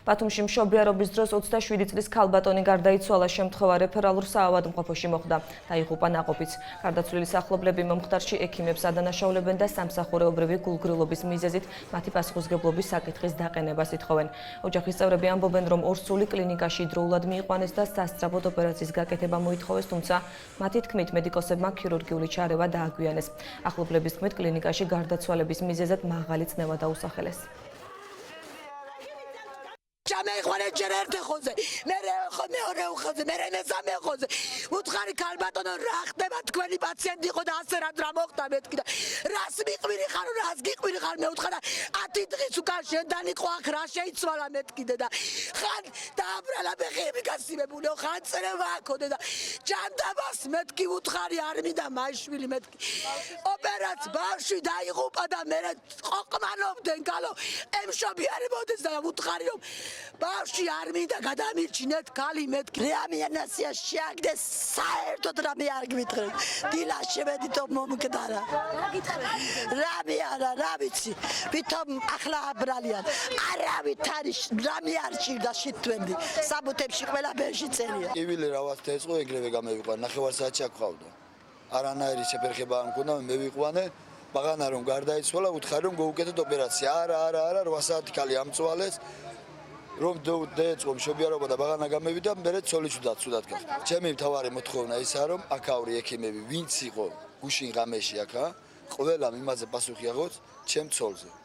ბათუმში მშობიარობის დროს 27 წლის ქალბატონი გარდაიცვალა, შემთხვევა რეფერალურ საავადმყოფოში მოხდა. დაიღუპა ნაყოფიც. გარდაცვლილი ახლობლები მომხდარში ექიმებს ადანაშაულებენ და სამსახურეობრივი გულგრილობის მიზეზით მათი პასუხისმგებლობის საკითხის დაყენებას ითხოვენ. ოჯახის წევრები ამბობენ, რომ ორსული კლინიკაში დროულად მიიყვანეს და სასწრაფოდ ოპერაციის გაკეთება მოითხოვეს, თუმცა მათი თქმით მედიკოსებმა ქირურგიული ჩარევა დააგვიანეს. ახლობლების თქმით კლინიკაში გარდაცვალების მიზეზად მაღალი წნევა დაუსახელეს. Ჩამეიყვანე ჯერ ერთ ხოზე, მე მეორე ხოზე, მე მესამე ხოზე. უთხარი ქალბატონო, რა ხდება თქვენი პაციენტი იყო და ასე რა მოხდა მეთქი და რას მიყვირი ხარ, რას გიყვირი ხარ, მე უთხარა 10 დღის უკან შენთან იყო აქ რა შეიცვალა მეთქიდე და ხან დააბრალა ბეხები გასიმებული ხან წერება აქოდე და ჯანდაბას მეთქი უთხარი არ მინდა მაიშვილი მეთქი. ოპერაცია ბავშვი დაიღუპა და მე ყოყმანობდნენ გალო ემშობიარე მოდეს და უთხარი რომ ბავშვი არ მინდა გადამირჩინეთ ქალი მეთქი რეანიმაცია შეაგდეს საერთოდ რამე არ გვითხრენ დილა შემედითო მომკდარა რამე არა რა ვიცი ვითომ ახლა აბრალიან არავით არის რამე არ ჭირდა შეთვენდი საბუთებში ყველა ბეში წერია ივილი რავაც დაიწყო ეგრევე გამევიყვან ნახევარსაათში აქ ვყავდა არანაირი შეფერხება არ მქონდა მე მივიყვანე ბაღანა რომ გარდაიცვალა უთხარი რომ გოუკეთოთ ოპერაცია არა 8 საათი ქალი ამწვალეს რომ დაეწყო მშობიარობა და ბაღანა გამევიდა მე ცოლი ცუდად გახდა ჩემი მთავარი მოთხოვნა ისაა რომ აქაური ექიმები ვინც იყო გუშინ ღამეში აქა ყველამ იმაზე პასუხი აღოც ჩემ ცოლზე